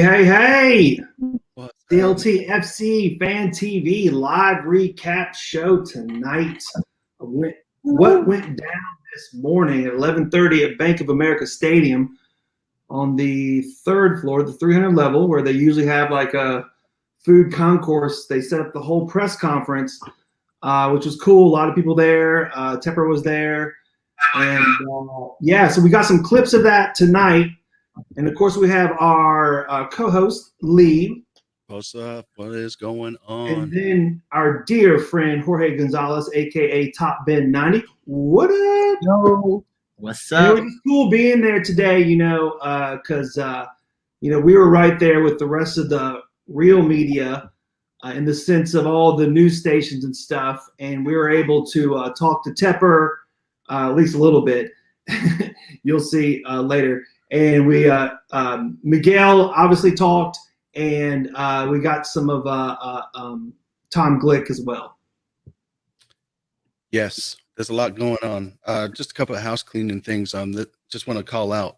Hey! CLTFC Fan TV live recap show tonight. What went down this morning at 11:30 at Bank of America Stadium on the third floor, the 300 level, where they usually have like a food concourse. They set up the whole press conference, which was cool. A lot of people there. Tepper was there. And so we got some clips of that tonight. And of course, we have our co-host, Lee. What's up? What is going on? And then our dear friend, Jorge Gonzalez, a.k.a. Top Ben 90. What up? Yo, what's up? It was cool being there today, because, we were right there with the rest of the real media in the sense of all the news stations and stuff. And we were able to talk to Tepper, at least a little bit. You'll see later. And we Miguel obviously talked, and we got some of Tom Glick as well. Yes, there's a lot going on. Just a couple of house cleaning things. That just want to call out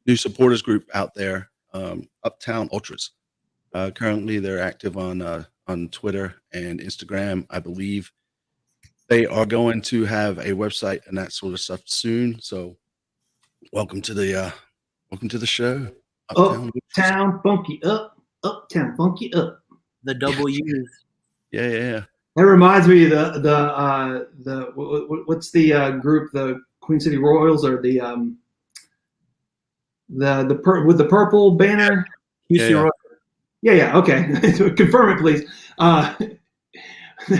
new supporters group out there, Uptown Ultras. Currently, they're active on Twitter and Instagram. I believe they are going to have a website and that sort of stuff soon. So, welcome to the show. Uptown funky up, Uptown funky up. The double U's. Yeah. That reminds me of the what's the group, the Queen City Royals, or the with the purple banner? QC Yeah. Okay, confirm it, please.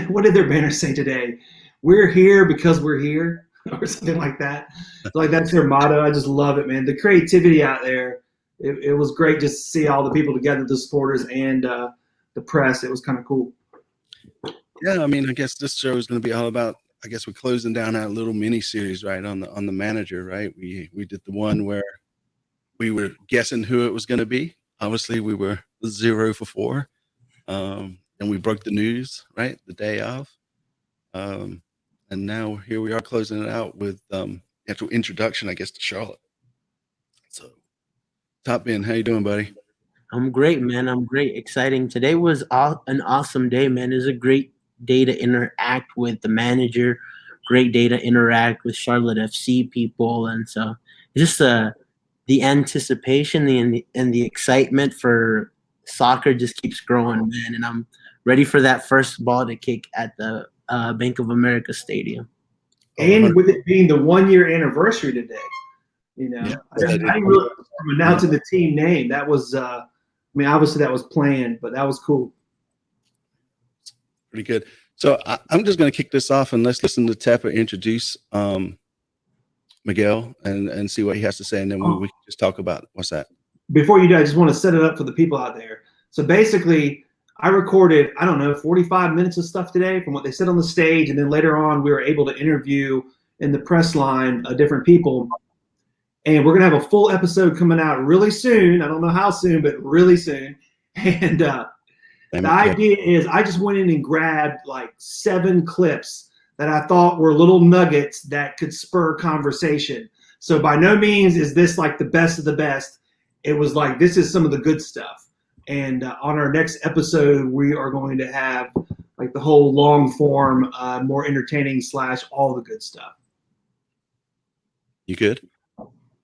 What did their banner say today? We're here because we're here, or something like that. Like that's their motto. I just love it, man. The creativity out there. It was great just to see all the people together, the supporters and the press. It was kind of cool. Yeah, I mean, I guess this show is going to be all about. I guess we're closing down our little mini series, right, on the manager, right? We did the one where we were guessing who it was going to be. Obviously, we were 0 for 4, and we broke the news right the day of, and now here we are closing it out with the actual introduction, I guess, to Charlotte. So, Top Ben, how you doing, buddy? I'm great, man. I'm great. Exciting. Today was an awesome day, man. It was a great day to interact with the manager, great day to interact with Charlotte FC people. And so just the anticipation and the excitement for soccer just keeps growing, man. And I'm ready for that first ball to kick at the Bank of America Stadium. And with it being the 1-year anniversary today, I didn't really announcing the team name. That was, obviously that was planned, but that was cool. Pretty good. So I'm just going to kick this off and let's listen to Tepper introduce Miguel and see what he has to say, and then we can just talk about it. What's that? Before you do, I just want to set it up for the people out there. So basically, I recorded, 45 minutes of stuff today from what they said on the stage, and then later on we were able to interview in the press line different people. And we're going to have a full episode coming out really soon. I don't know how soon, but really soon. And the idea is I just went in and grabbed like 7 clips that I thought were little nuggets that could spur conversation. So by no means is this like the best of the best. It was like, this is some of the good stuff. And on our next episode, we are going to have like the whole long form, more entertaining / all the good stuff. You good?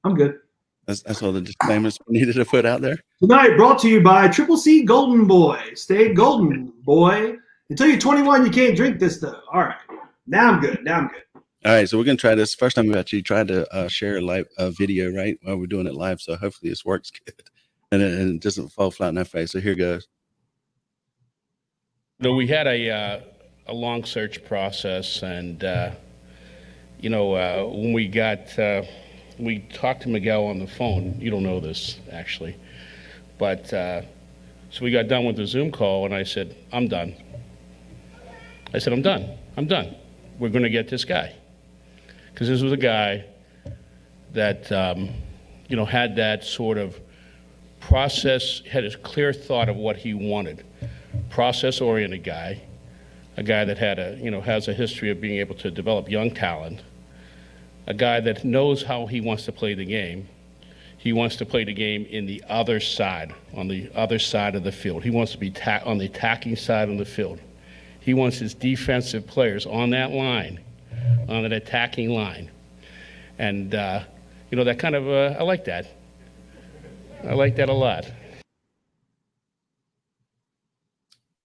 I'm good. That's all the disclaimers we needed to put out there. Tonight, brought to you by Triple C Golden Boy. Stay golden, boy. Until you're 21, you can't drink this stuff. All right. Now I'm good. All right, so we're going to try this. First time we've actually tried to share a live video, right, while we're doing it live. So hopefully this works good and it doesn't fall flat in our face. So here goes. We had a long search process, and, when we talked to Miguel on the phone. You don't know this, actually. But so we got done with the Zoom call, and I said, I'm done. I'm done. We're going to get this guy. Because this was a guy that, had that sort of process, had a clear thought of what he wanted. Process-oriented guy, a guy that had has a history of being able to develop young talent, a guy that knows how he wants to play the game. He wants to play the game in the other side, on the other side of the field. He wants to be on the attacking side of the field. He wants his defensive players on that line, on an attacking line. And, you know, that kind of, I like that. I like that a lot.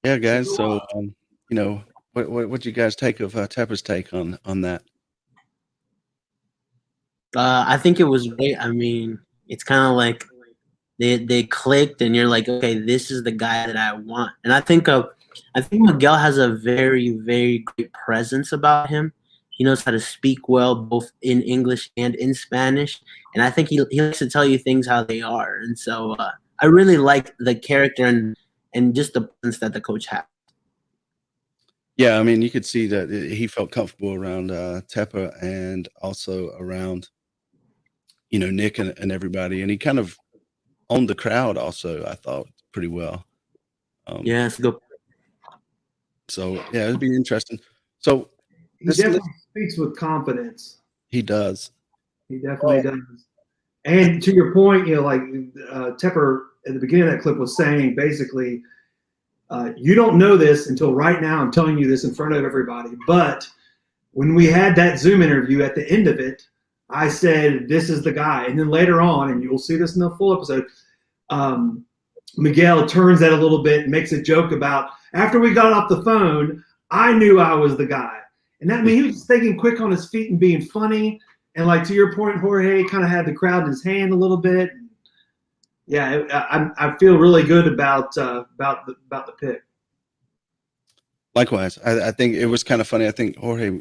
Yeah, guys. So, you know, what you guys take of Tepper's take on that? I think it was great. I mean, it's kind of like they clicked, and you're like, okay, this is the guy that I want. And I think Miguel has a very, very great presence about him. He knows how to speak well, both in English and in Spanish. And I think he likes to tell you things how they are. And so I really like the character and just the presence that the coach had. Yeah, I mean, you could see that he felt comfortable around Tepper and also around, you know, Nick and everybody. And he kind of owned the crowd also, I thought, pretty well. Yeah, it's good. So, yeah, it'd be interesting. So He definitely speaks with confidence. he does. He definitely does. And to your point, you know, like Tepper at the beginning of that clip was saying, basically, you don't know this until right now. I'm telling you this in front of everybody. But when we had that Zoom interview at the end of it, I said, this is the guy. And then later on, and you'll see this in the full episode, Miguel turns that a little bit and makes a joke about, after we got off the phone, I knew I was the guy. And that means he was thinking quick on his feet and being funny. And like to your point, Jorge kind of had the crowd in his hand a little bit. Yeah, I feel really good about the pick. Likewise, I think it was kind of funny. I think Jorge,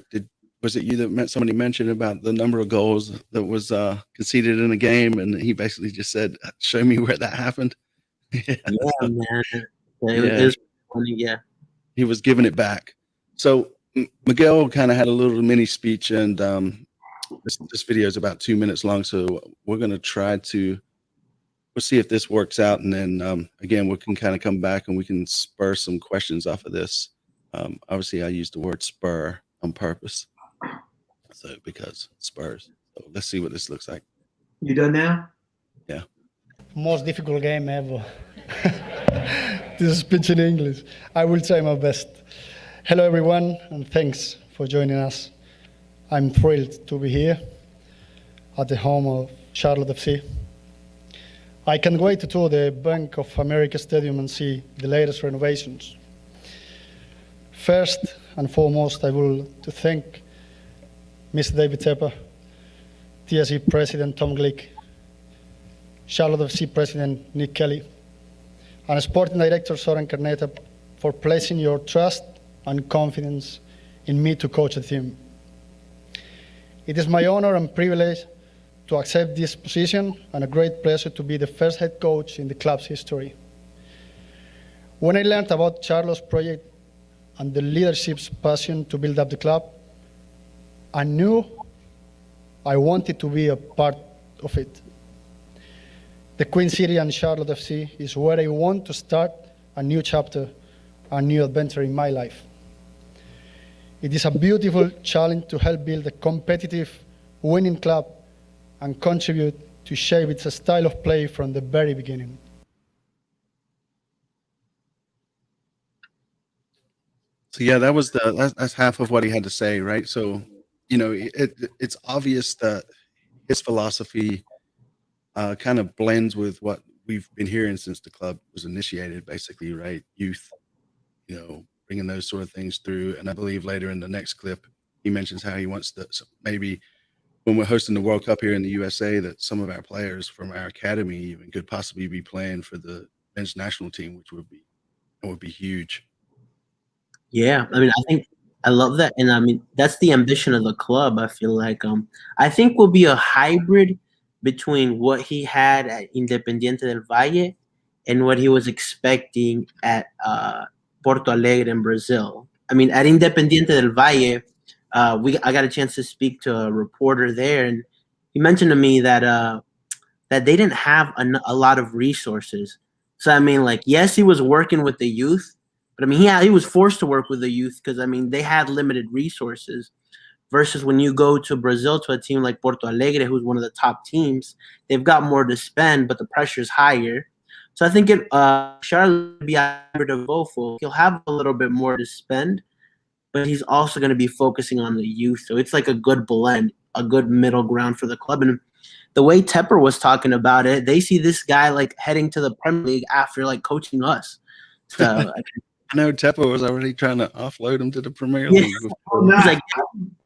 was it you that somebody mentioned about the number of goals that was conceded in a game, and he basically just said, "Show me where that happened." Yeah, man. It was funny. Yeah, he was giving it back. So Miguel kind of had a little mini speech, and this video is about 2 minutes long. So we're going to try to. We'll see if this works out, and then again we can kind of come back and we can spur some questions off of this. Obviously, I used the word spur on purpose, so because Spurs. So let's see what this looks like. You done now? Yeah. Most difficult game ever. This is speech in English. I will try my best. Hello, everyone, and thanks for joining us. I'm thrilled to be here at the home of Charlotte FC. I can't wait to tour the Bank of America Stadium and see the latest renovations. First and foremost, I would to thank Mr. David Tepper, TSE President Tom Glick, Charlotte FC President Nick Kelly, and Sporting Director Soren Carneta for placing your trust and confidence in me to coach the team. It is my honor and privilege to accept this position, and a great pleasure to be the first head coach in the club's history. When I learned about Charlotte's project and the leadership's passion to build up the club, I knew I wanted to be a part of it. The Queen City and Charlotte FC is where I want to start a new chapter, a new adventure in my life. It is a beautiful challenge to help build a competitive, winning club and contribute to shape its style of play from the very beginning. So yeah, that's half of what he had to say, right? So, you know, it's obvious that his philosophy kind of blends with what we've been hearing since the club was initiated, basically, right? Youth, you know, bringing those sort of things through. And I believe later in the next clip, he mentions how he wants to maybe when we're hosting the World Cup here in the USA, that some of our players from our academy even could possibly be playing for the men's national team, which would be huge. Yeah, I mean, I love that, and I mean that's the ambition of the club. I feel like I think will be a hybrid between what he had at Independiente del Valle and what he was expecting at Porto Alegre in Brazil. I mean, at Independiente del Valle, I got a chance to speak to a reporter there, and he mentioned to me that that they didn't have a lot of resources. So I mean, like, yes, he was working with the youth, but I mean, he was forced to work with the youth because I mean they had limited resources. versus when you go to Brazil to a team like Porto Alegre, who's one of the top teams, they've got more to spend, but the pressure is higher. So I think Charlotte would be to go for. He'll have a little bit more to spend, but he's also going to be focusing on the youth. So it's like a good blend, a good middle ground for the club. And the way Tepper was talking about it, they see this guy like heading to the Premier League after like coaching us. So I know Tepper was already trying to offload him to the Premier League. He's like,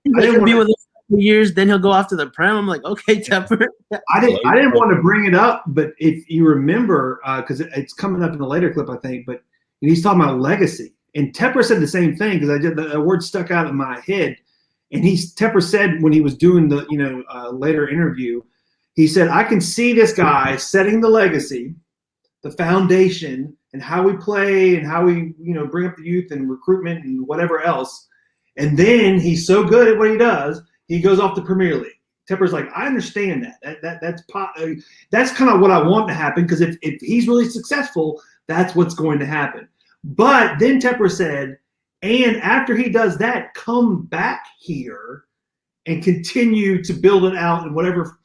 he's going to be with us for years, then he'll go off to the Prem. I'm like, okay, Tepper. I didn't want to bring it up, but if you remember, because it's coming up in the later clip, I think, but he's talking about legacy. And Tepper said the same thing because the word stuck out in my head. And Tepper said when he was doing the later interview, he said, I can see this guy setting the legacy, the foundation, and how we play and how we bring up the youth and recruitment and whatever else. And then he's so good at what he does, he goes off the Premier League. Tepper's like, I understand that. That's kind of what I want to happen because if he's really successful, that's what's going to happen. But then Tepper said, and after he does that, come back here and continue to build it out in whatever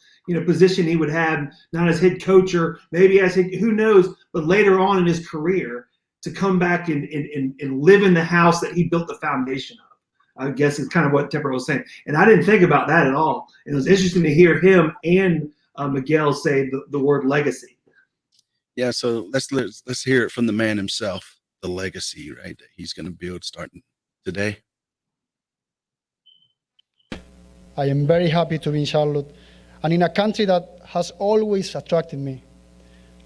position he would have, not as head coach or maybe as who knows, but later on in his career to come back and live in the house that he built the foundation of. I guess is kind of what Tepper was saying. And I didn't think about that at all. And it was interesting to hear him and Miguel say the word legacy. Yeah, so let's hear it from the man himself. The legacy, right, that he's going to build starting today. I am very happy to be in Charlotte and in a country that has always attracted me.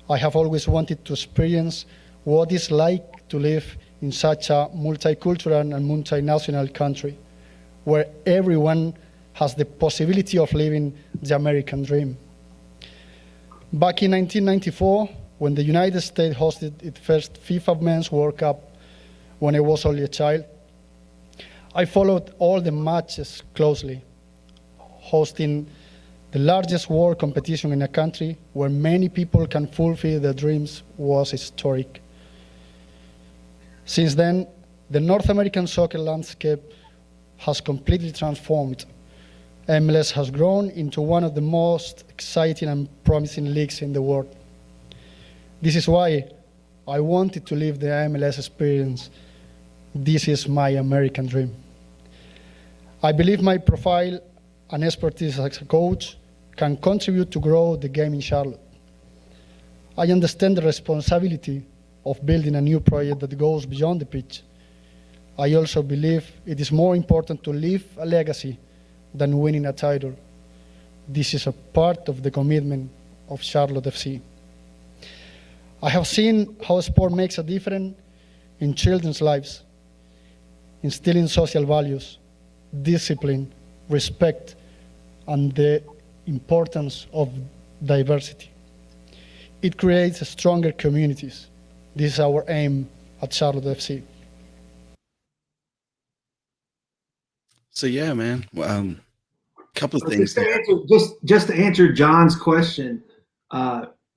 I have always wanted to experience what it's like to live in such a multicultural and multinational country where everyone has the possibility of living the American dream. Back in 1994, when the United States hosted its first FIFA Men's World Cup, when I was only a child, I followed all the matches closely. Hosting the largest world competition in a country where many people can fulfill their dreams was historic. Since then, the North American soccer landscape has completely transformed. MLS has grown into one of the most exciting and promising leagues in the world. This is why I wanted to live the MLS experience. This is my American dream. I believe my profile and expertise as a coach can contribute to grow the game in Charlotte. I understand the responsibility of building a new project that goes beyond the pitch. I also believe it is more important to leave a legacy than winning a title. This is a part of the commitment of Charlotte FC. I have seen how sport makes a difference in children's lives, instilling social values, discipline, respect, and the importance of diversity. It creates stronger communities. This is our aim at Charlotte FC. So yeah, man. Couple of things. Just to answer John's question,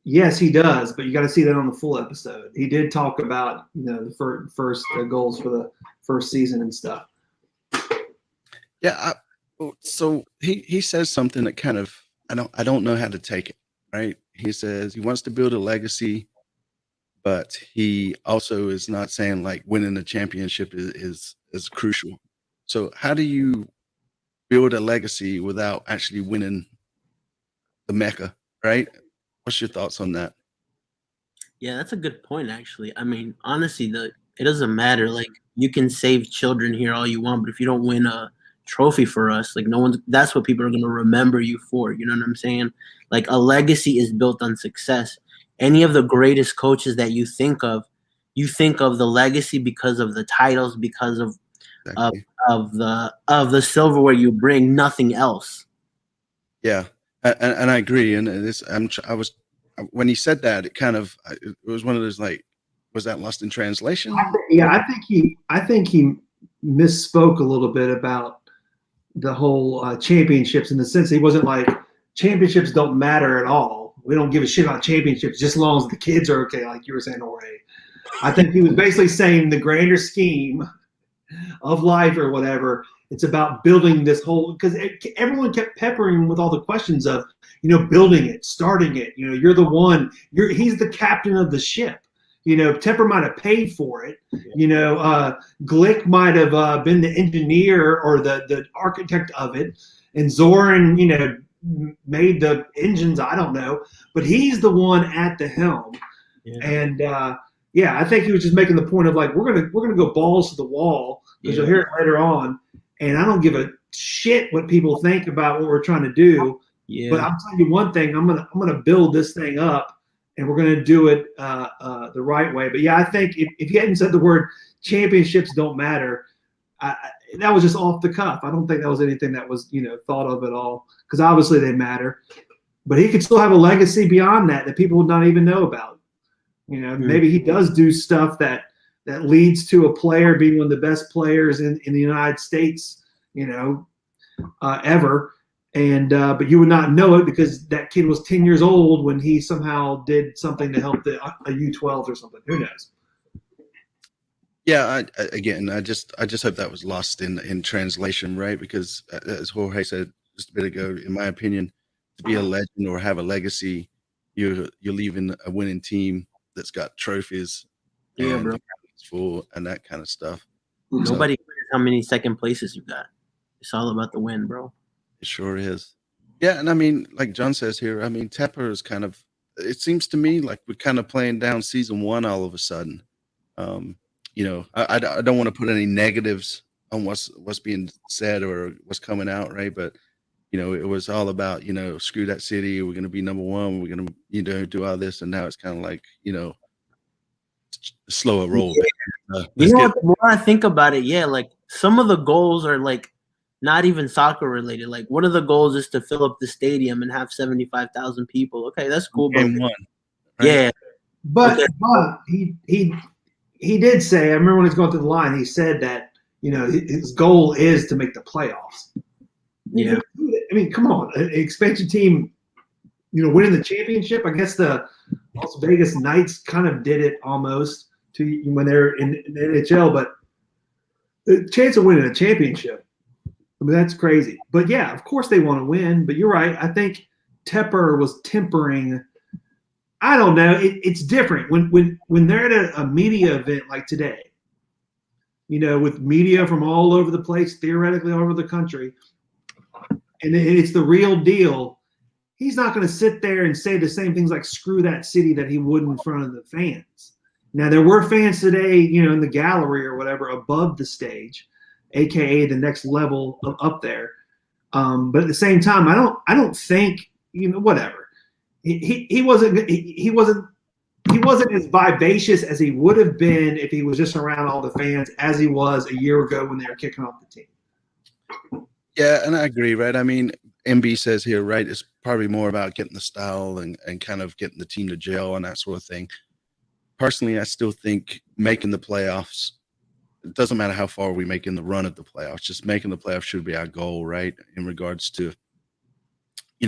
yes, he does, but you got to see that on the full episode. He did talk about the first goals for the first season and stuff. Yeah. So he says something that kind of I don't know how to take it. Right? He says he wants to build a legacy, but he also is not saying like winning a championship is crucial. So how do you build a legacy without actually winning the Mecca? Right? What's your thoughts on that? Yeah, that's a good point, actually. I mean, honestly, it doesn't matter. Like, you can save children here all you want, but if you don't win a trophy for us, like, that's what people are going to remember you for. You know what I'm saying? Like, a legacy is built on success. Any of the greatest coaches that you think of the legacy because of the titles, because of Exactly. of the silverware you bring, nothing else. Yeah. And I agree. And when he said that, it was one of those like, was that lost in translation? I think he misspoke a little bit about the whole championships in the sense that he wasn't like championships don't matter at all. We don't give a shit about championships just as long as the kids are okay, like you were saying, Jorge. I think he was basically saying the grander scheme of life or whatever. It's about building this whole, because everyone kept peppering him with all the questions of, building it, starting it. You're the one. He's the captain of the ship. Tepper might have paid for it. Glick might have been the engineer or the architect of it, and Zoran, made the engines. I don't know, but he's the one at the helm. Yeah. And I think he was just making the point of like, we're gonna go balls to the wall, because you'll hear it later on. And I don't give a shit what people think about what we're trying to do. Yeah. But I'll tell you one thing: I'm gonna build this thing up, and we're gonna do it the right way. But yeah, I think if you hadn't said the word championships don't matter, that was just off the cuff. I don't think that was anything that was thought of at all, because obviously they matter. But he could still have a legacy beyond that people would not even know about. Maybe he does do stuff that leads to a player being one of the best players in the United States, ever. And but you would not know it, because that kid was 10 years old when he somehow did something to help a U12 or something. Who knows? Yeah, I just hope that was lost in translation, right? Because as Jorge said just a bit ago, in my opinion, to be a legend or have a legacy, you're leaving a winning team that's got trophies, bro, full and that kind of stuff. Nobody cares how many second places you got. It's all about the win, bro. It sure is. Yeah, and I mean, like John says here, I mean, Tepper is kind of. It seems to me like we're kind of playing down season one all of a sudden. I don't want to put any negatives on what's being said or what's coming out, right? But it was all about screw that city. We're going to be number one. We're going to do all this, and now it's kind of like slower roll. Yeah. The more I think about it, like some of the goals are like not even soccer related. Like one of the goals is to fill up the stadium and have 75,000 people. Okay, that's cool. Game one, right? Yeah, but he did say, I remember when he was going through the line, he said that his goal is to make the playoffs. Yeah, I mean, come on, an expansion team, winning the championship. I guess the Las Vegas Knights kind of did it almost when they're in the NHL, but the chance of winning a championship, I mean, that's crazy. But yeah, of course they want to win. But you're right. I think Tepper was tempering. I don't know. It's different when they're at a media event like today. With media from all over the place, theoretically all over the country, and it's the real deal. He's not going to sit there and say the same things like "screw that city" that he would in front of the fans. Now there were fans today, in the gallery or whatever above the stage, aka the next level up there. But at the same time, I don't think whatever. He wasn't as vivacious as he would have been if he was just around all the fans as he was a year ago when they were kicking off the team. Yeah, and I agree, right? I mean, MB says here, right, it's probably more about getting the style and kind of getting the team to gel and that sort of thing. Personally, I still think making the playoffs, it doesn't matter how far we make in the run of the playoffs, just making the playoffs should be our goal, right? In regards to,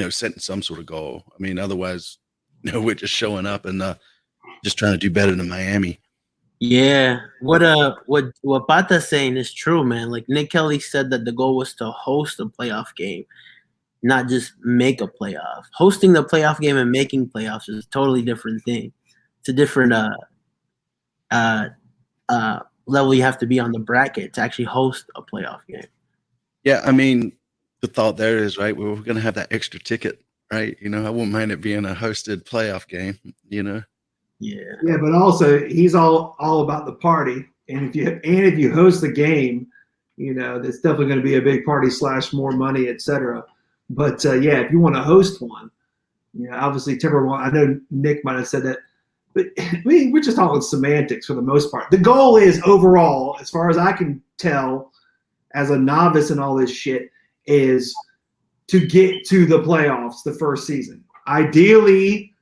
setting some sort of goal. I mean, otherwise, we're just showing up and just trying to do better than Miami. Yeah, what Pata's saying is true, man. Like Nick Kelly said that the goal was to host a playoff game, not just make a playoff. Hosting the playoff game and making playoffs is a totally different thing. It's a different level you have to be on the bracket to actually host a playoff game. Yeah, I mean, the thought there is, right, we're going to have that extra ticket, right? I wouldn't mind it being a hosted playoff game, Yeah. Yeah, but also he's all about the party, and if you host the game, there's definitely going to be a big party / more money, etc. But if you want to host one, obviously Timber. I know Nick might have said that, but we're just talking semantics for the most part. The goal is overall, as far as I can tell, as a novice in all this shit, is to get to the playoffs the first season. Ideally,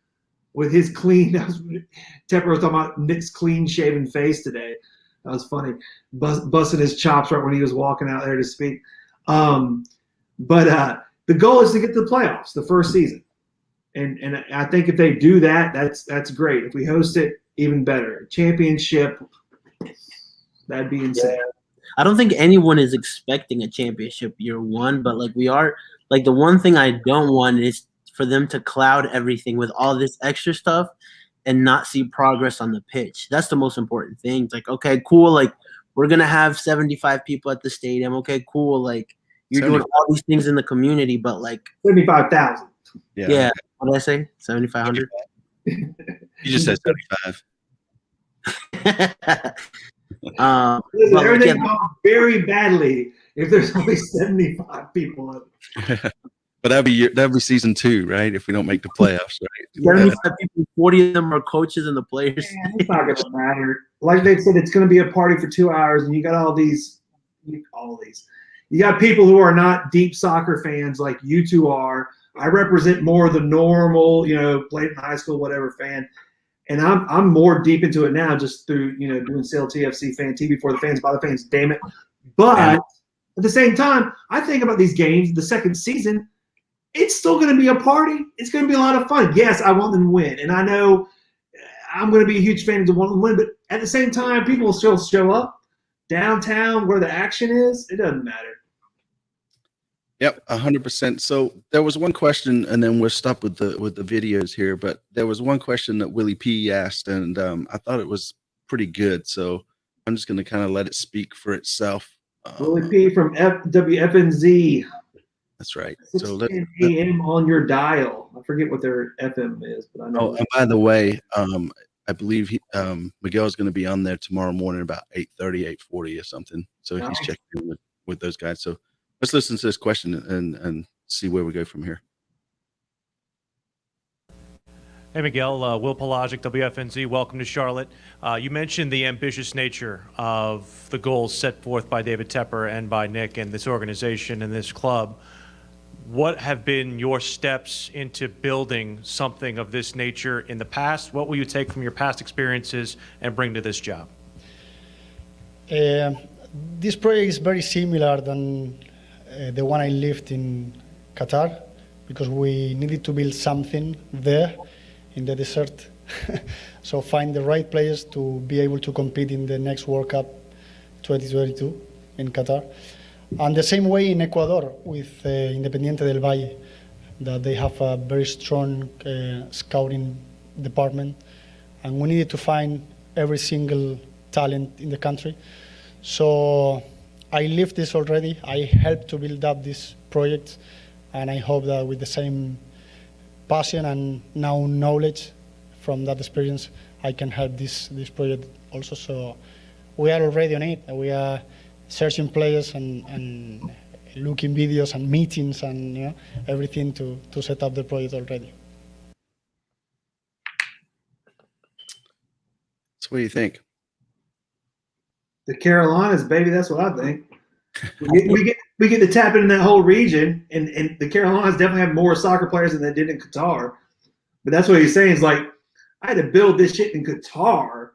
with his clean, Tepper was talking about Nick's clean-shaven face today. That was funny, busting his chops right when he was walking out there to speak. But the goal is to get to the playoffs the first season, and I think if they do that, that's great. If we host it, even better. Championship, that'd be insane. I don't think anyone is expecting a championship year one, but like we are, like the one thing I don't want is for them to cloud everything with all this extra stuff and not see progress on the pitch. That's the most important thing. It's like, okay, cool, like we're gonna have 75 people at the stadium. Okay, cool, like you're doing all these things in the community, but like 75,000. yeah. What did I say? 7,500. You just said 75. Listen, everything goes very badly if there's only 75 people. But that'd be season 2, right? If we don't make the playoffs, right? 75 people, 40 of them are coaches and the players. Man, it's not going to matter. Like they said, it's going to be a party for 2 hours, and you got all these. You got people who are not deep soccer fans like you two are. I represent more of the normal, played in high school, whatever fan. And I'm more deep into it now just through, doing CLTFC Fan TV for the fans, by the fans, damn it. But at the same time, I think about these games, the second season, it's still going to be a party. It's going to be a lot of fun. Yes, I want them to win. And I know I'm going to be a huge fan of the want them to win. But at the same time, people will still show up downtown where the action is. It doesn't matter. Yep, 100%. So there was one question, and then we'll stop with the videos here. But there was one question that Willie P asked, and I thought it was pretty good. So I'm just going to kind of let it speak for itself. Willie P from WFNZ. That's right. 6 So 10 a.m. on your dial. I forget what their FM is, but I know. Oh, and by the way, I believe Miguel is going to be on there tomorrow morning about 8:30, 8:40 or something. So he's checking in with those guys. So let's listen to this question and see where we go from here. Hey, Miguel. Will Pelagic, WFNZ. Welcome to Charlotte. You mentioned the ambitious nature of the goals set forth by David Tepper and by Nick and this organization and this club. What have been your steps into building something of this nature in the past? What will you take from your past experiences and bring to this job? This project is very similar than the one I lived in Qatar, because we needed to build something there in the desert. So find the right players to be able to compete in the next World Cup 2022 in Qatar. And the same way in Ecuador with Independiente del Valle, that they have a very strong scouting department, and we needed to find every single talent in the country. So I lived this already. I helped to build up this project, and I hope that with the same passion and now knowledge from that experience, I can help this project also. So we are already on it. We are searching players and looking videos and meetings and everything to set up the project already. So what do you think? The Carolinas, baby, that's what I think. We get to tap into that whole region, and the Carolinas definitely have more soccer players than they did in Qatar. But that's what he's saying is like, I had to build this shit in Qatar,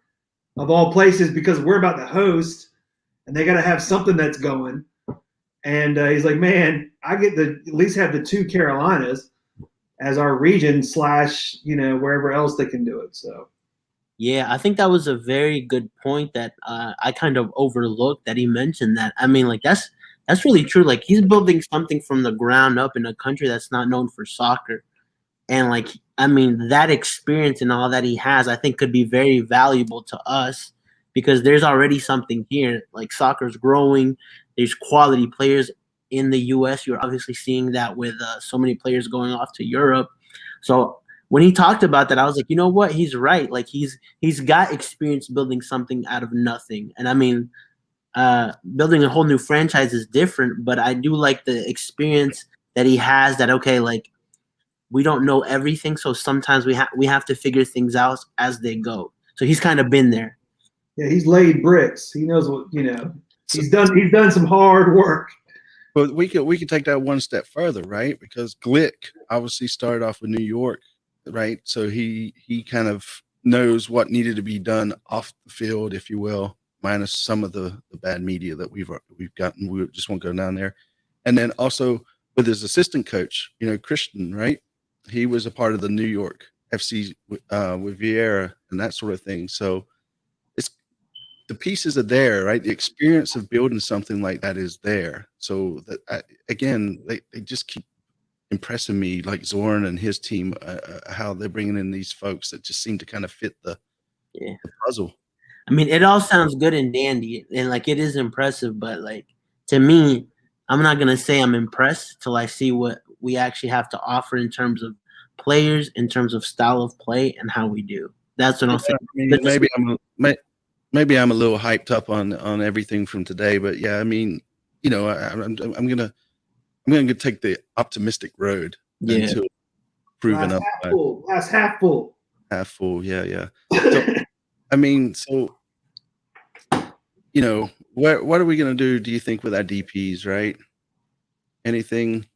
of all places, because we're about to host, and they got to have something that's going. And he's like, man, I get to at least have the 2 Carolinas as our region / wherever else they can do it. So. Yeah, I think that was a very good point that I kind of overlooked, that he mentioned that. I mean, like that's really true. Like he's building something from the ground up in a country that's not known for soccer. And like, I mean, that experience and all that he has, I think could be very valuable to us, because there's already something here. Like soccer's growing. There's quality players in the U.S. You're obviously seeing that with so many players going off to Europe. So when he talked about that, I was like, you know what? He's right. Like he's got experience building something out of nothing. And I mean, building a whole new franchise is different, but I do like the experience that he has, that, okay, like we don't know everything. So sometimes we have to figure things out as they go. So he's kind of been there. Yeah, he's laid bricks. He knows what, he's done some hard work. But we could take that one step further, right? Because Glick obviously started off with New York, right? So he kind of knows what needed to be done off the field, if you will, minus some of the bad media that we've gotten. We just won't go down there. And then also with his assistant coach, Christian, right? He was a part of the New York FC with Vieira and that sort of thing. So the pieces are there, right? The experience of building something like that is there. So that again, they just keep impressing me, like Zoran and his team, how they're bringing in these folks that just seem to kind of fit the puzzle. I mean, it all sounds good and dandy, and like it is impressive, but like to me, I'm not gonna say I'm impressed till I see what we actually have to offer in terms of players, in terms of style of play, and how we do. That's what I'm saying. I mean, maybe I'm a little hyped up on everything from today, but yeah, I mean, you know, I'm gonna take the optimistic road until proven up. Glass half full. Half full, yeah. So, I mean, so you know, what are we gonna do? Do you think with our DPS, right? Anything?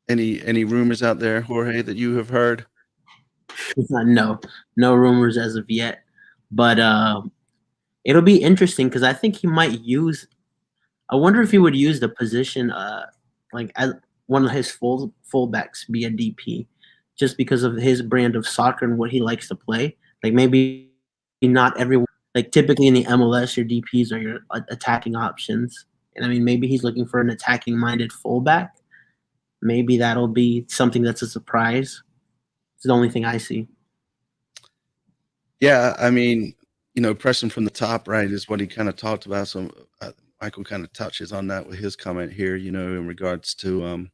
Any rumors out there, Jorge, that you have heard? No rumors as of yet, but it'll be interesting because I think he might use. I wonder if he would use the position, like as one of his fullbacks be a DP, just because of his brand of soccer and what he likes to play. Like maybe not everyone. Like typically in the MLS, your DPs are your attacking options, and I mean maybe he's looking for an attacking-minded fullback. Maybe that'll be something that's a surprise. It's the only thing I see. Yeah, I mean, you know, pressing from the top, right, is what he kind of talked about. So Michael kind of touches on that with his comment here, you know, in regards to,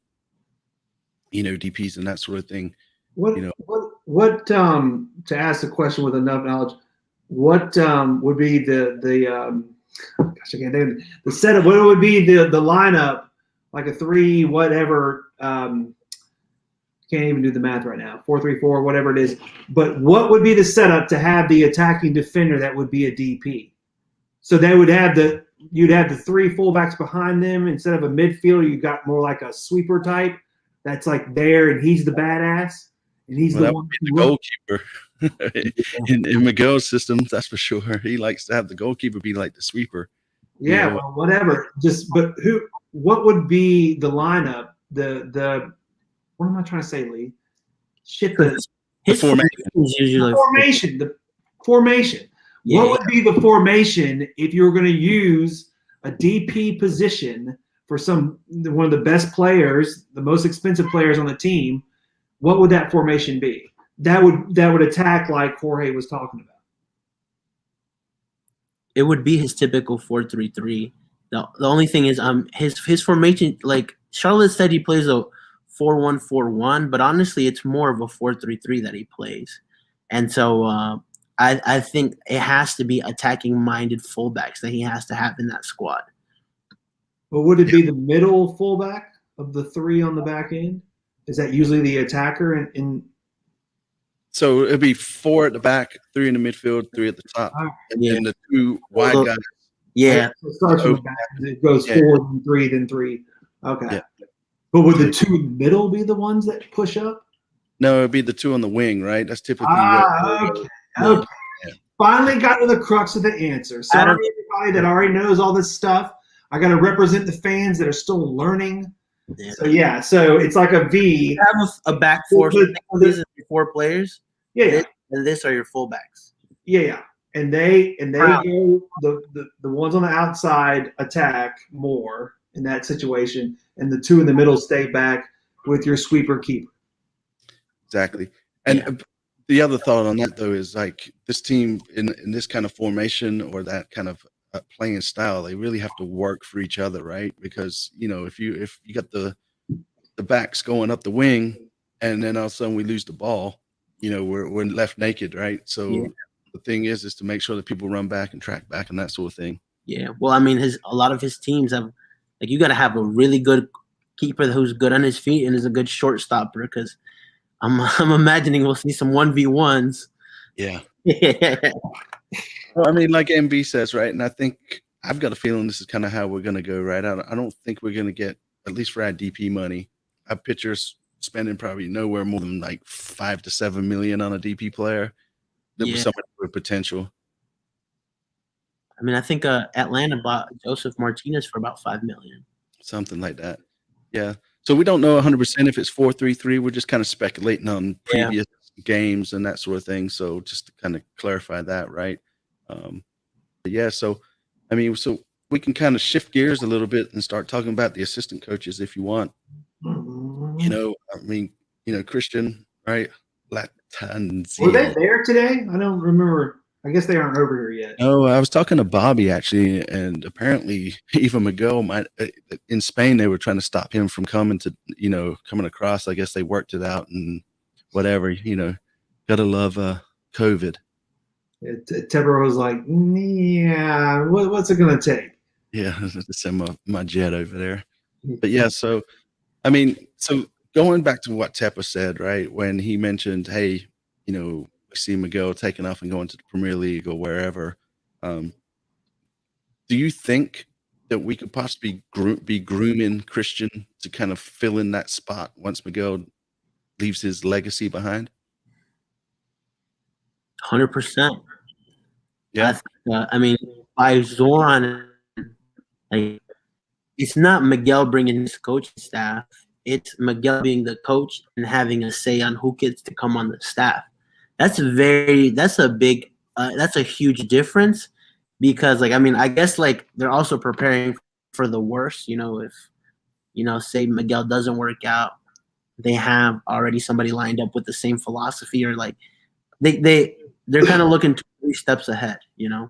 you know, DPs and that sort of thing. What, you know, what to ask the question with enough knowledge, what would be the gosh, I can't think of the setup, what would be the lineup, like a 3 whatever, can't even do the math right now, 4-3-4, whatever it is. But what would be the setup to have the attacking defender that would be a DP? So they would have you'd have the 3 fullbacks behind them instead of a midfielder. You got more like a sweeper type that's like there, and he's the badass, and he's the one goalkeeper. in Miguel's system, that's for sure. He likes to have the goalkeeper be like the sweeper. Yeah, well, whatever. What would be the lineup? What am I trying to say, Lee? Shit, the formation is usually the formation. Yeah. What would be the formation if you were going to use a DP position for one of the best players, the most expensive players on the team? What would that formation be? That would attack like Jorge was talking about. It would be his typical 4-3-3. The only thing is his formation, like Charlotte said, he plays a 4-1-4-1, but honestly, it's more of a 4-3-3 that he plays. And so I think it has to be attacking-minded fullbacks that he has to have in that squad. But would it be the middle fullback of the 3 on the back end? Is that usually the attacker? So it'd be 4 at the back, 3 in the midfield, 3 at the top, and then the 2 wide guys. Yeah. So it starts from the back. It goes 4, then 3, then 3. Okay. Yeah. But would the 2 in the middle be the ones that push up? No, it'd be the 2 on the wing, right? That's typically okay. Yeah. Finally got to the crux of the answer. Sorry, everybody that already knows all this stuff. I got to represent the fans that are still learning. Yeah. So it's like a V. You have a back 4. So these are 4 players. Yeah. And this are your fullbacks. Yeah. And they go the ones on the outside attack more in that situation, and the 2 in the middle stay back with your sweeper keeper. Exactly. And the other thought on that, though, is like this team in this kind of formation or that kind of playing style, they really have to work for each other, right? Because, you know, if you got the backs going up the wing and then all of a sudden we lose the ball, you know, we're left naked, right? So the thing is to make sure that people run back and track back and that sort of thing. Yeah. Well, I mean, a lot of his teams have, like, you got to have a really good keeper who's good on his feet and is a good short stopper, because I'm imagining we'll see some 1v1s. Yeah. Well, I mean, like MB says, right? And I think I've got a feeling this is kind of how we're going to go, right? I don't think we're going to get, at least for our DP money, our pitchers spending probably nowhere more than like $5 to $7 million on a DP player. That was something with potential. I mean, I think Atlanta bought Joseph Martinez for about $5 million. Something like that. Yeah. So we don't know 100% if it's 4-3-3. We're just kind of speculating on previous games and that sort of thing. So just to kind of clarify that, right? yeah, so I mean, so we can kind of shift gears a little bit and start talking about the assistant coaches if you want. You know, I mean, you know, Christian, right? Latanzio. Were they there today? I don't remember. I guess they aren't over here yet. No, I was talking to Bobby actually, and apparently even Miguel might in Spain they were trying to stop him from coming to, you know, coming across. I guess they worked it out and whatever, you know, gotta love COVID. Tebro was like, yeah, what's it gonna take? Yeah, to send my jet over there. But yeah, so I mean, so going back to what Tepper said, right, when he mentioned, hey, you know, we see Miguel taking off and going to the Premier League or wherever. Do you think that we could possibly be grooming Christian to kind of fill in that spot once Miguel leaves his legacy behind? 100%. Yeah. I mean, by Zoran, like, it's not Miguel bringing his coaching staff. It's Miguel being the coach and having a say on who gets to come on the staff. That's a huge difference because, like, I mean, I guess, like, they're also preparing for the worst, you know, if, you know, say Miguel doesn't work out, they have already somebody lined up with the same philosophy, or like they're kind of looking 3 steps ahead, you know?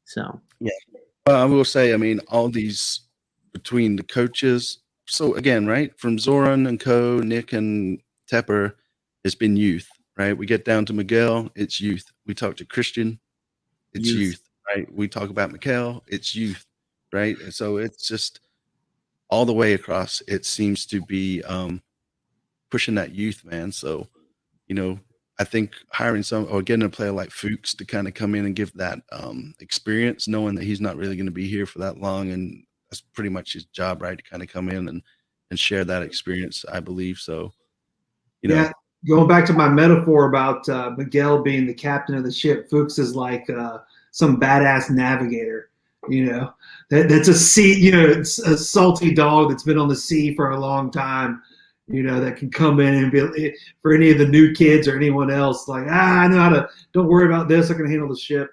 So, yeah. Well, I will say, I mean, all these between the coaches. So again, right, from Zoran and Co, Nick and Tepper, it's been youth, right? We get down to Miguel, it's youth. We talk to Christian, it's youth, right? We talk about Miguel, it's youth, right? And so it's just all the way across. It seems to be pushing that youth, man. So, you know, I think hiring some or getting a player like Fuchs to kind of come in and give that experience, knowing that he's not really going to be here for that long, and that's pretty much his job, right? To kind of come in and share that experience, I believe. So, you know, yeah, going back to my metaphor about Miguel being the captain of the ship, Fuchs is like some badass navigator. You know, that's a sea. You know, it's a salty dog that's been on the sea for a long time. You know, that can come in and be for any of the new kids or anyone else. Like, I know how to. Don't worry about this. I can handle the ship.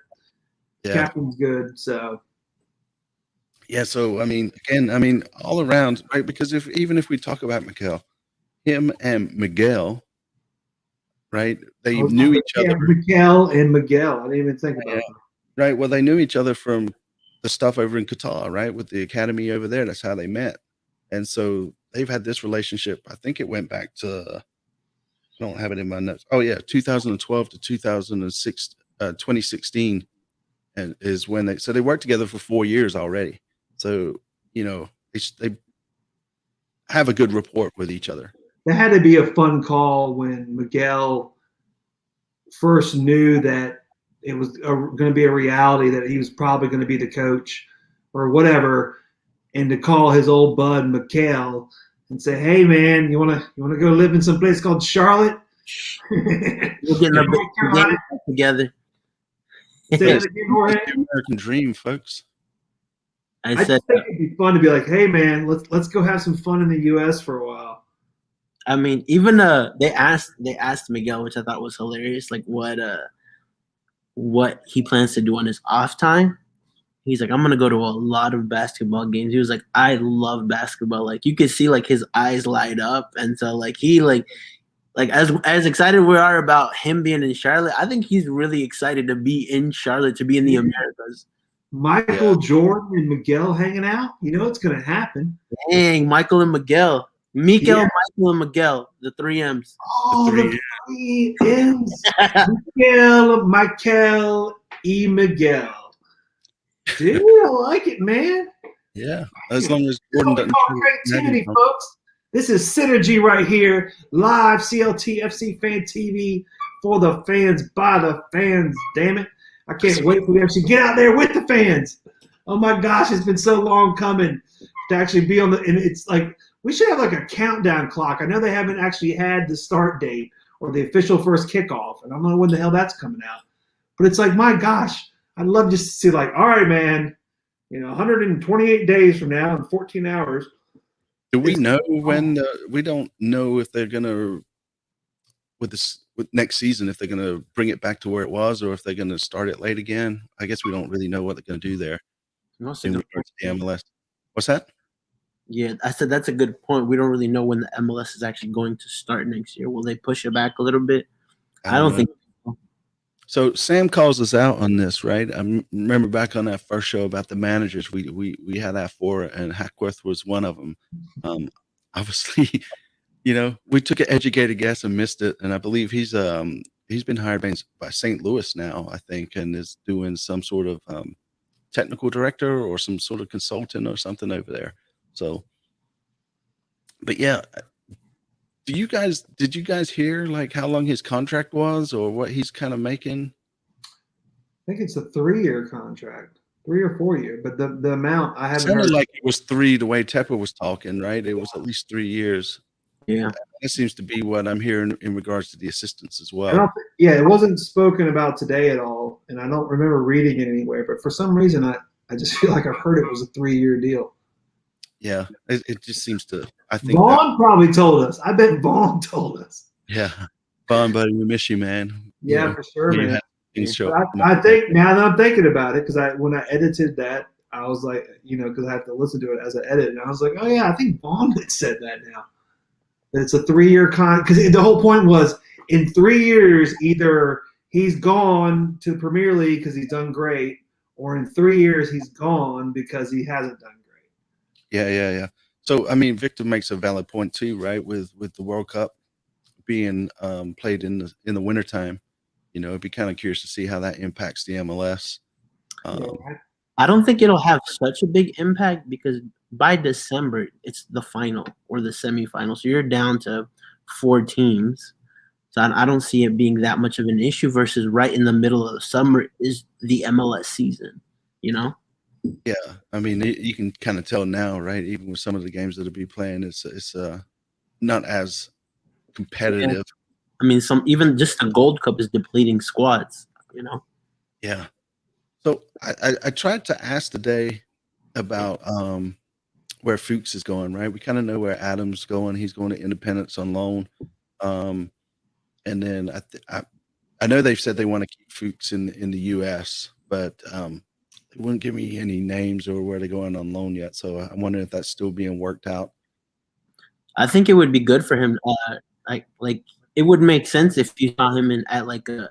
yeah. Captain's good. So. Yeah, so I mean, again, I mean, all around, right? Because even if we talk about Miguel, him and Miguel, right? They knew each other. Miguel and Miguel. I didn't even think about that. Right. Well, they knew each other from the stuff over in Qatar, right? With the academy over there. That's how they met. And so they've had this relationship. I think it went back to, I don't have it in my notes. Oh yeah, 2012 to 2016, and is when they worked together for 4 years already. So, you know, they have a good rapport with each other. That had to be a fun call when Miguel first knew that it was going to be a reality, that he was probably going to be the coach or whatever, and to call his old bud Miguel and say, "Hey, man, you want to go live in some place called Charlotte? we're getting a bit together." Say that again, Jorge. The American dream, folks. I just think it'd be fun to be like, "Hey, man, let's go have some fun in the U.S. for a while." I mean, even they asked Miguel, which I thought was hilarious, like what he plans to do on his off time. He's like, I'm gonna go to a lot of basketball games. He was like, I love basketball. Like, you could see like his eyes light up, and so like he like as excited we are about him being in Charlotte, I think he's really excited to be in Charlotte, to be in the Americas. Michael Jordan and Miguel hanging out. You know it's gonna happen. Dang, Michael and Miguel. Michael and Miguel, the 3 M's. Oh, the 3 M's. Michael, Miguel. Dude, I like it, man. Yeah, as long as Jordan doesn't. Creativity, folks. This is Synergy right here, live CLTFC Fan TV for the fans, by the fans. Damn it! I can't wait for them to get out there with the fans. Oh my gosh, it's been so long coming to actually be on the. And it's like we should have like a countdown clock. I know they haven't actually had the start date or the official first kickoff, and I don't know when the hell that's coming out. But it's like, my gosh, I'd love just to see like, all right, man, 128 days from now and 14 hours. Do we know when? We don't know if they're gonna with this with next season, if they're going to bring it back to where it was, or if they're going to start it late again. I guess we don't really know what they're going to do there That's a in good regards to the MLS. What's that? Yeah, I said that's a good point. We don't really know when the MLS is actually going to start next year. Will they push it back a little bit? I don't know. think. So Sam calls us out on this, right? I remember back on that first show about the managers, we had that four, and Hackworth was one of them. Obviously, we took an educated guess and missed it, and I believe he's been hired by St. Louis now, I think, and is doing some sort of technical director or some sort of consultant or something over there. So, but yeah, did you guys hear like how long his contract was or what he's kind of making? I think it's a 3-year contract, 3 or 4 year, but the amount I haven't Sounded heard. like it was 3 the way Tepper was talking, right? It was at least 3 years. Yeah, That seems to be what I'm hearing in regards to the assistants as I well. don't yeah, it wasn't spoken about today at all, and I don't remember reading it anywhere. But for some reason, I just feel like I've heard it was a 3-year deal. Yeah, it just seems to. I think Vaughn probably told us. I bet Vaughn told us. yeah, Vaughn, buddy, we miss you, man. Yeah, for sure, man. Things show But I think now that I'm thinking about it, because when I edited that, I was like, because I have to listen to it as an edit, and I was like, oh yeah, I think Vaughn had said that now. That it's a 3-year because the whole point was in 3 years, either he's gone to Premier League because he's done great, or in 3 years he's gone because he hasn't done great. Yeah. So I mean, Victor makes a valid point too, right? With the World Cup being played in the wintertime, it'd be kind of curious to see how that impacts the MLS. I don't think it'll have such a big impact because by December it's the final or the semifinal, so you're down to 4 teams. So I don't see it being that much of an issue. Versus right in the middle of the summer is the MLS season. Yeah, I mean, you can kind of tell now, right? Even with some of the games that'll be playing, it's not as competitive. Yeah. I mean, even just the Gold Cup is depleting squads. Yeah. So I tried to ask today about where Fuchs is going. Right, we kind of know where Adams going. He's going to Independence on loan, and then I know they've said they want to keep Fuchs in the U.S., but they wouldn't give me any names or where they're going on loan yet. So I'm wondering if that's still being worked out. I think it would be good for him. Like it would make sense if you saw him at like a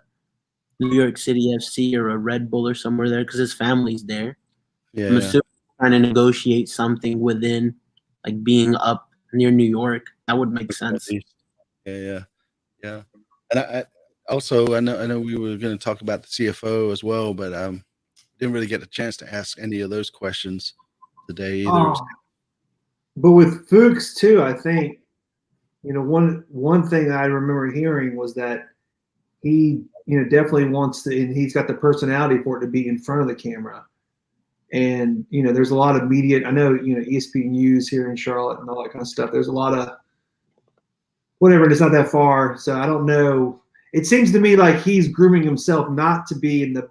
New York City FC or a Red Bull or somewhere there because his family's there. Yeah. I'm assuming trying to negotiate something within like being up near New York. That would make sense. Yeah. And I also I know we were going to talk about the CFO as well, but didn't really get a chance to ask any of those questions today either. But with Fuchs too, I think one thing I remember hearing was that he definitely wants to, and he's got the personality for it to be in front of the camera. And there's a lot of media. I know ESPN News here in Charlotte and all that kind of stuff. There's a lot of whatever. And it's not that far, so I don't know. It seems to me like he's grooming himself not to be in the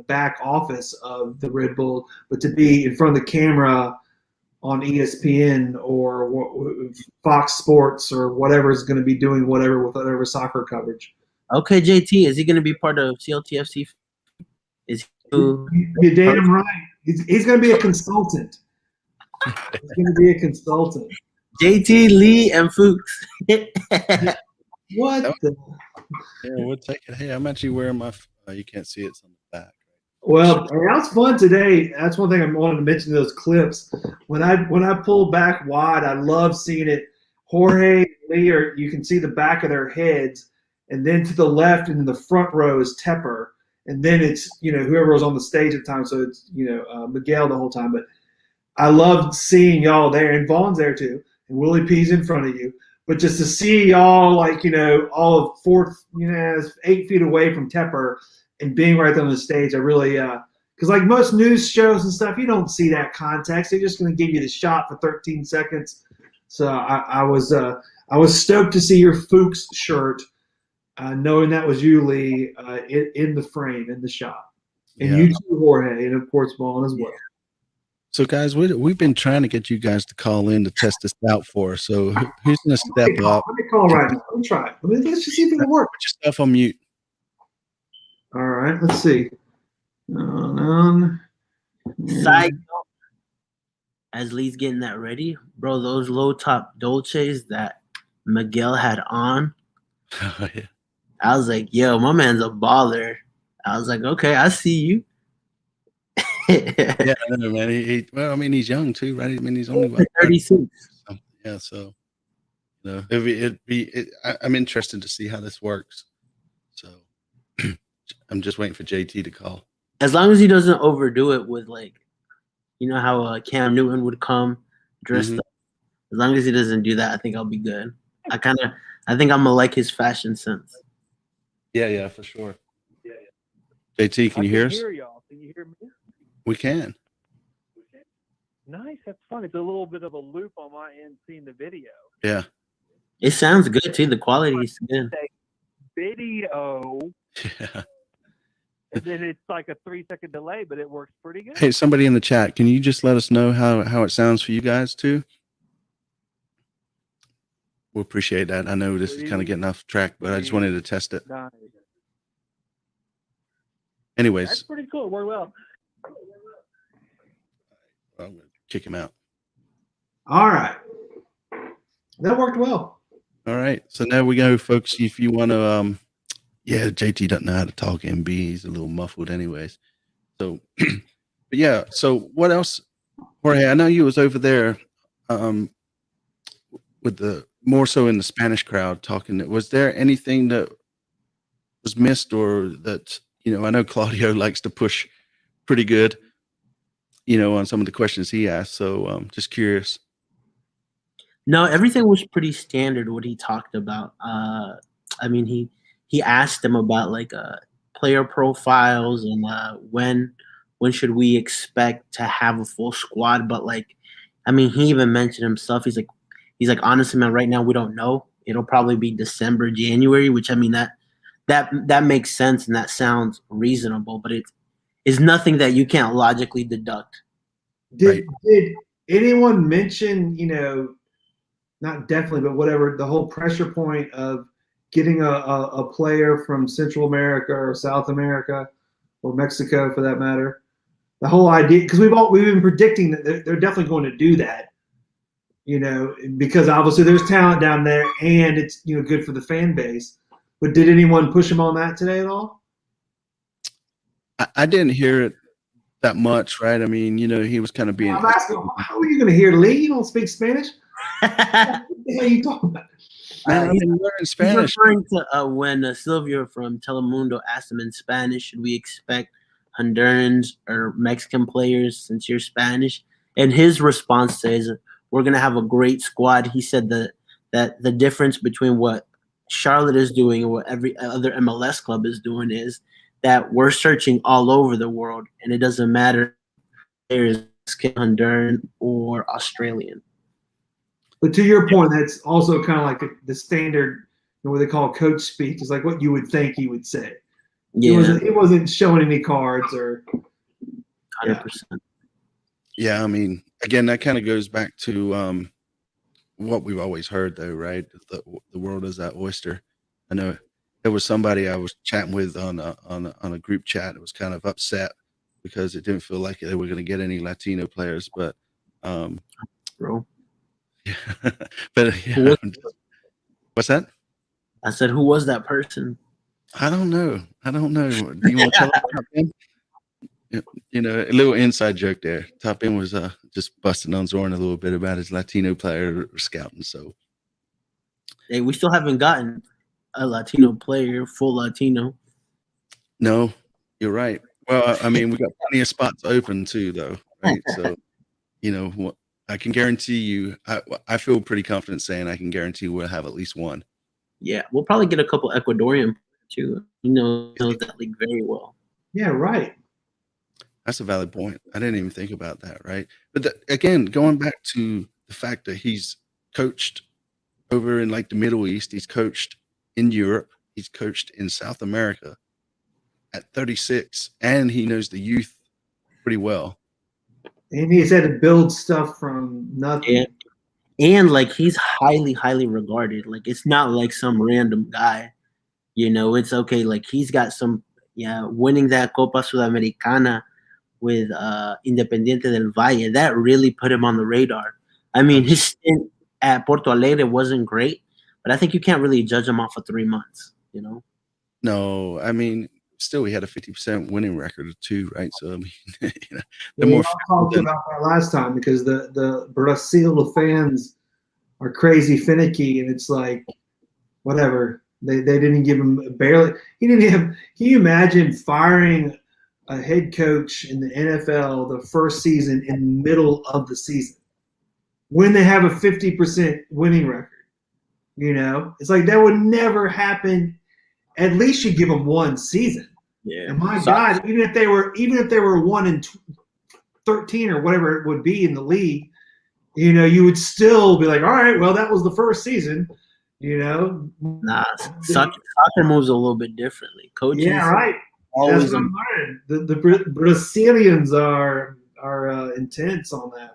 back office of the Red Bull, but to be in front of the camera on ESPN or Fox Sports or whatever is going to be doing whatever soccer coverage. Okay, JT, is he going to be part of CLTFC? Is he? You're damn right. He's going to be a consultant. He's going to be a consultant. JT, Lee, and Fuchs. What? Yeah, we'll take it. Hey, I'm actually wearing my. You can't see it's on the back. Well, that was fun today. That's one thing I wanted to mention. Those clips when I pulled back wide, I love seeing it. Jorge, Lee, you can see the back of their heads, and then to the left and in the front row is Tepper, and then it's whoever was on the stage at the time. So it's Miguel the whole time. But I loved seeing y'all there, and Vaughn's there too, and Willie P's in front of you. But just to see y'all all of 8 feet away from Tepper and being right there on the stage, I really because like most news shows and stuff, you don't see that context. They're just going to give you the shot for 13 seconds. So I was stoked to see your Fuchs shirt, knowing that was you, Lee, in the frame in the shot, and you too, Jorge, and of course Vaughn as well. So, guys, we've been trying to get you guys to call in to test this out for us. So, who's going to step up? Let me call right now. Let me try it. Let's just see if it can work. Put yourself on mute. All right, let's see. None. Side note, as Lee's getting that ready, bro, those low top Dolces that Miguel had on, Oh, yeah. I was like, yo, my man's a baller. I was like, okay, I see you. Yeah, I know, man. Well, I mean, he's young too, right? I mean, he's only what, 36. yeah. So, I'm interested to see how this works. So, I'm just waiting for JT to call. As long as he doesn't overdo it with, like, you know how Cam Newton would come dressed up. As long as he doesn't do that, I think I'll be good. I think I'm gonna like his fashion sense. Yeah, for sure. JT, can you hear us? Hear y'all. Can you hear me? We can. Nice. That's fun. It's a little bit of a loop on my end seeing the video. Yeah. It sounds good too. The quality is good. Video, Yeah. and then it's like a 3-second delay, but it works pretty good. Hey, somebody in the chat, can you just let us know how it sounds for you guys too? We'll appreciate that. I know this is kind of getting off track, but I just wanted to test it. Nice. Anyways, That's pretty cool. It worked well. I'm going to kick him out. All right. That worked well. All right. So now we go, folks. If you want to, yeah, JT doesn't know how to talk MB. He's a little muffled anyways. So, but yeah. So what else? Jorge, I know you was over there with the more so in the Spanish crowd talking. Was there anything that was missed or that, I know Claudio likes to push pretty good, on some of the questions he asked. So just curious. No, everything was pretty standard what he talked about. I mean, he asked them about like player profiles and when should we expect to have a full squad. But like, I mean, he even mentioned himself. He's like, honestly, man, right now we don't know. It'll probably be December, January, which I mean that makes sense and that sounds reasonable, but it's nothing that you can't logically deduct. Did anyone mention, not definitely, but whatever, the whole pressure point of getting a player from Central America or South America or Mexico for that matter? The whole idea, because we've been predicting that they're definitely going to do that, because obviously there's talent down there and it's good for the fan base. But did anyone push him on that today at all? I didn't hear it that much, right? I mean, he was kind of being. I'm asking, how are you going to hear Lee? You don't speak Spanish. What the hell are you talking about? I've been learning Spanish. He's referring to when Sylvia from Telemundo asked him in Spanish, should we expect Hondurans or Mexican players since you're Spanish? And his response says, we're going to have a great squad. He said that the difference between what Charlotte is doing and what every other MLS club is doing is that we're searching all over the world, and it doesn't matter if there is Honduran or Australian. But to your point, that's also kind of like the standard, what they call coach speak. It's like what you would think he would say. Yeah, He wasn't showing any cards or. 100%. Yeah, I mean, again, that kind of goes back to what we've always heard, though, right? The world is that oyster. I know there was somebody I was chatting with on a group chat that was kind of upset because it didn't feel like they were going to get any Latino players, but Bro. Yeah. But yeah, what's that? I said, who was that person? I don't know. Do you want to tell us about him? A little inside joke there. Top End was just busting on Zorn a little bit about his Latino player scouting. So, Hey, we still haven't gotten a Latino player, full Latino. No, you're right. Well, I mean, we got plenty of spots open too, though, right? So, I can guarantee you. I feel pretty confident saying I can guarantee we'll have at least one. Yeah, we'll probably get a couple Ecuadorian too. He knows that league very well. Yeah, right. That's a valid point. I didn't even think about that, right? But again, going back to the fact that he's coached over in like the Middle East, he's coached in Europe, he's coached in South America at 36, and he knows the youth pretty well. And he's had to build stuff from nothing. And like he's highly regarded. Like it's not like some random guy. It's okay. Like he's got some winning that Copa Sudamericana with Independiente del Valle. That really put him on the radar. I mean, his stint at Porto Alegre wasn't great, but I think you can't really judge him off of 3 months, No, I mean, still we had a 50% winning record too, right? So I mean, the We more talked about that last time because the Brazil fans are crazy finicky, and it's like whatever. They didn't give him barely. He didn't have. Can you imagine firing a head coach in the NFL the first season in the middle of the season when they have a 50% winning record? It's like that would never happen. At least you give them one season. Yeah. And my God, even if they were 1-13 or whatever it would be in the league, you would still be like, all right, well, that was the first season. Nah, soccer moves a little bit differently. Coaches, yeah, right. Always That's what I'm learning. The Brazilians are intense on that.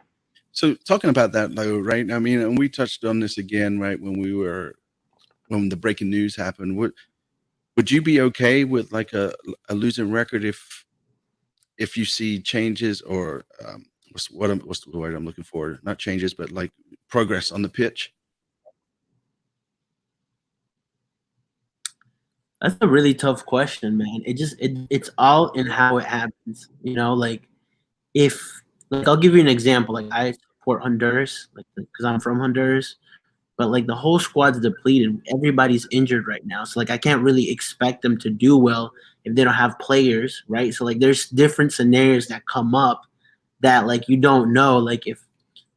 So talking about that though, right? I mean, and we touched on this again, right? When the breaking news happened, would you be okay with like a losing record if you see changes or what's the word I'm looking for? Not changes, but like progress on the pitch? That's a really tough question, man. It's all in how it happens. Like I'll give you an example. Like I support Honduras, like because I'm from Honduras, but like the whole squad's depleted. Everybody's injured right now, so like I can't really expect them to do well if they don't have players, right? So like there's different scenarios that come up that like you don't know. Like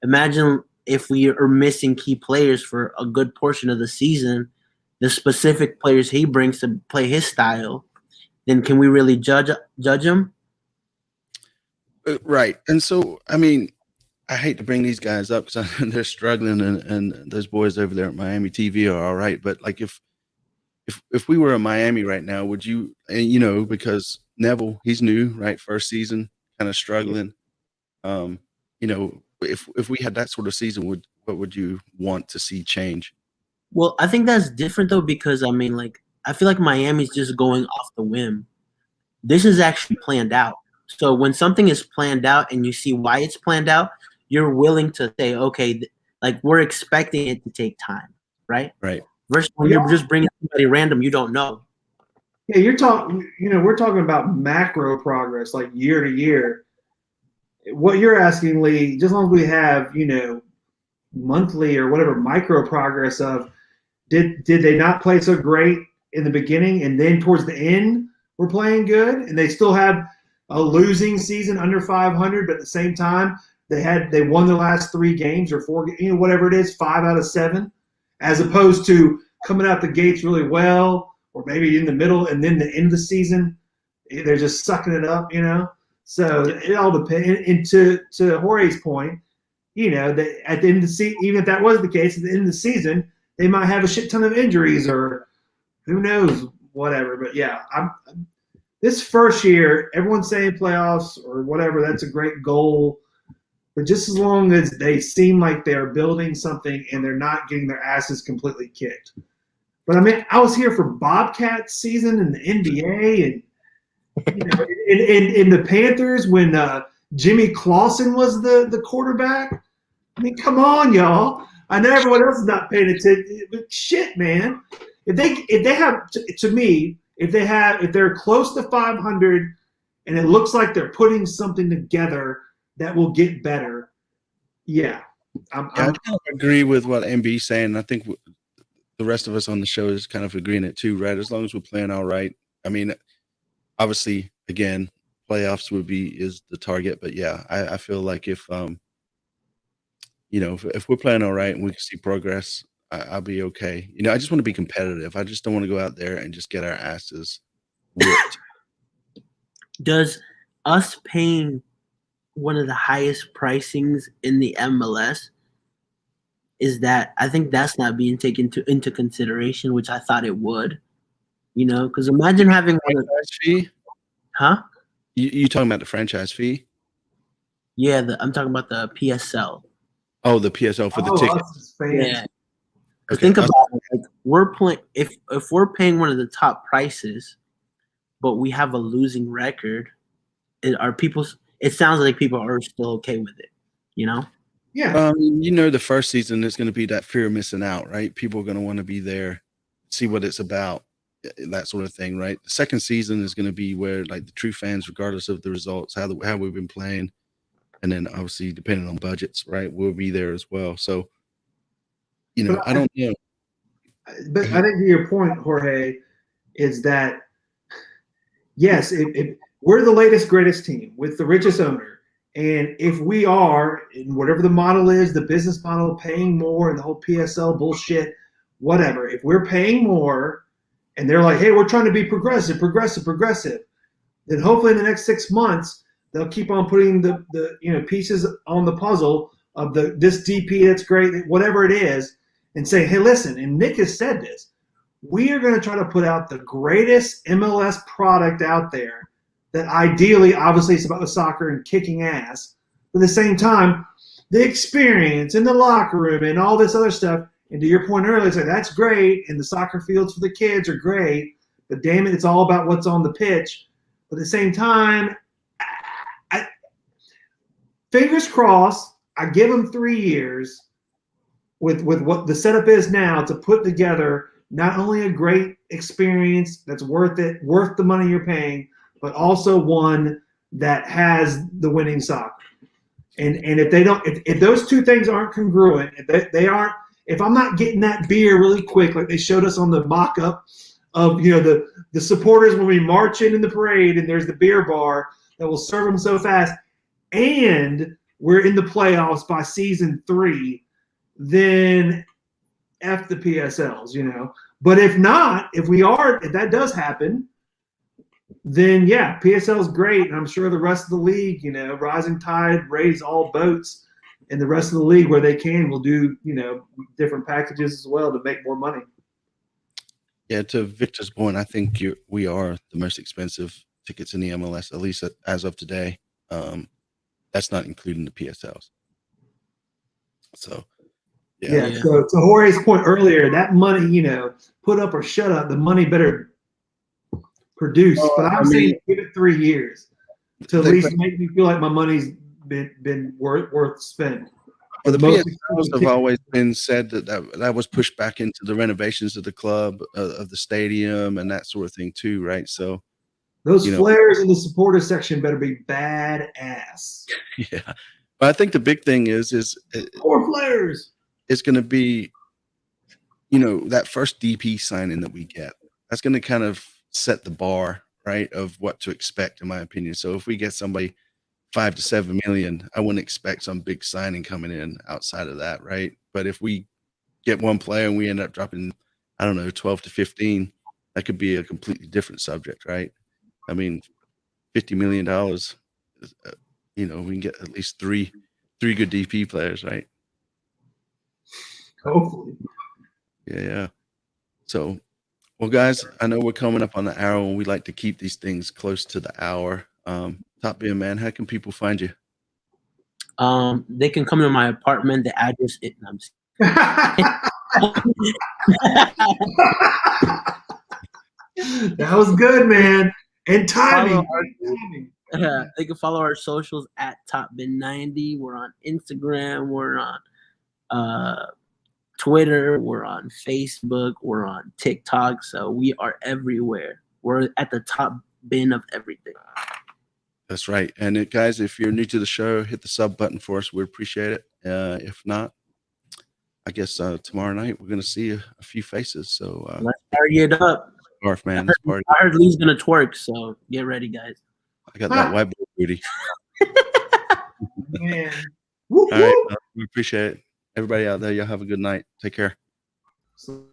imagine if we are missing key players for a good portion of the season, the specific players he brings to play his style, then can we really judge him? Right. And so, I mean, I hate to bring these guys up because they're struggling, and those boys over there at Miami TV are all right. But like, if we were in Miami right now, would you? And because Neville, he's new, right? First season, kind of struggling. If we had that sort of season, what would you want to see change? Well, I think that's different though because I mean, like I feel like Miami's just going off the whim. This is actually planned out. So when something is planned out and you see why it's planned out, you're willing to say, okay, like we're expecting it to take time, right? Right. Versus when you're just bringing somebody random you don't know. Yeah, you're talking. We're talking about macro progress, like year to year. What you're asking, Lee, just as long as we have, monthly or whatever micro progress of, did they not play so great in the beginning and then towards the end we're playing good and they still have a losing season under 500, but at the same time they won the last 3 games or 4, whatever it is, 5 out of 7, as opposed to coming out the gates really well or maybe in the middle and then the end of the season they're just sucking it up, So it all depends. And to Jorge's point, that at the end of the season, even if that was the case, at the end of the season, they might have a shit ton of injuries or who knows, whatever. But yeah, this first year, everyone's saying playoffs or whatever, that's a great goal. But just as long as they seem like they're building something and they're not getting their asses completely kicked. But I mean, I was here for Bobcats season in the NBA and in the Panthers when Jimmy Clausen was the quarterback. I mean, come on, y'all. I know everyone else is not paying attention, but shit, man. If they have, to me, if they're close to 500, and it looks like they're putting something together that will get better, yeah. I kind of agree with what MB's saying. I think the rest of us on the show is kind of agreeing it too, right? As long as we're playing all right. I mean, obviously, again, playoffs is the target, but yeah, I feel like if we're playing all right and we can see progress, I'll be okay. I just want to be competitive. I just don't want to go out there and just get our asses whipped. Does us paying one of the highest pricings in the MLS, I think that's not being taken into consideration, which I thought it would. Because imagine having franchise fee. Huh? You talking about the franchise fee? Yeah, I'm talking about the PSL. Oh, the PSL for the ticket. Us as fans. Yeah. Okay, Think about it. Like, we're playing if we're paying one of the top prices, but we have a losing record. It sounds like people are still okay with it, you know? Yeah. The first season is going to be that fear of missing out, right? People are going to want to be there, see what it's about, that sort of thing, right? The second season is going to be where, like, the true fans, regardless of the results, how we've been playing, and then obviously depending on budgets, right, we'll be there as well. So, I don't know. But I think to your point, Jorge, is that yes, we're the latest, greatest team with the richest owner. And if we are, in whatever the model is, the business model, paying more and the whole PSL bullshit, whatever, if we're paying more and they're like, hey, we're trying to be progressive, then hopefully in the next 6 months, they'll keep on putting the pieces on the puzzle of this DP that's great, whatever it is, and say, hey, listen, and Nick has said this, we are going to try to put out the greatest MLS product out there that ideally, obviously, it's about the soccer and kicking ass. But at the same time, the experience in the locker room and all this other stuff, and to your point earlier, it's like, that's great, and the soccer fields for the kids are great, but damn it, it's all about what's on the pitch. But at the same time, fingers crossed, I give them 3 years with what the setup is now to put together not only a great experience that's worth the money you're paying, but also one that has the winning soccer. And if those two things aren't congruent, if I'm not getting that beer really quick, like they showed us on the mock-up of the supporters when we march in the parade, and there's the beer bar that will serve them so fast, and we're in the playoffs by season 3, then F the PSLs, But if not, if that does happen, then yeah, PSL is great. And I'm sure the rest of the league, rising tide raises all boats, and the rest of the league where they can will do, different packages as well to make more money. Yeah, to Victor's point, I think we are the most expensive tickets in the MLS, at least as of today. That's not including the PSLs. So, yeah. So to Jorge's point earlier, that money, put up or shut up, the money better produce. But I'm saying give it 3 years to at least make me feel like my money's been worth spending. Well, the PSLs have always been said that was pushed back into the renovations of the club, of the stadium, and that sort of thing too, right? So those flares in the supporter section better be badass. Yeah, but I think the big thing is more flares. It's going to be, that first DP signing that we get. That's going to kind of set the bar, right, of what to expect, in my opinion. So if we get somebody $5 to $7 million, I wouldn't expect some big signing coming in outside of that, right? But if we get one player and we end up dropping, I don't know, 12 to 15, that could be a completely different subject, right? I mean, $50 million, we can get at least three good DP players, right? Hopefully. Yeah. So, well, guys, I know we're coming up on the hour, and we like to keep these things close to the hour. Top Beer Man, how can people find you? They can come to my apartment. The address is. No, that was good, man. And timing. They can follow our socials at TopBin90. We're on Instagram. We're on Twitter. We're on Facebook. We're on TikTok. So we are everywhere. We're at the top bin of everything. That's right. And guys, if you're new to the show, hit the sub button for us. We appreciate it. If not, I guess tomorrow night we're going to see a few faces. So let's party it up. Scarf, man. I heard Lee's going to twerk, so get ready, guys. I got that white boy booty. Man. All right. We appreciate it. Everybody out there, y'all have a good night. Take care. So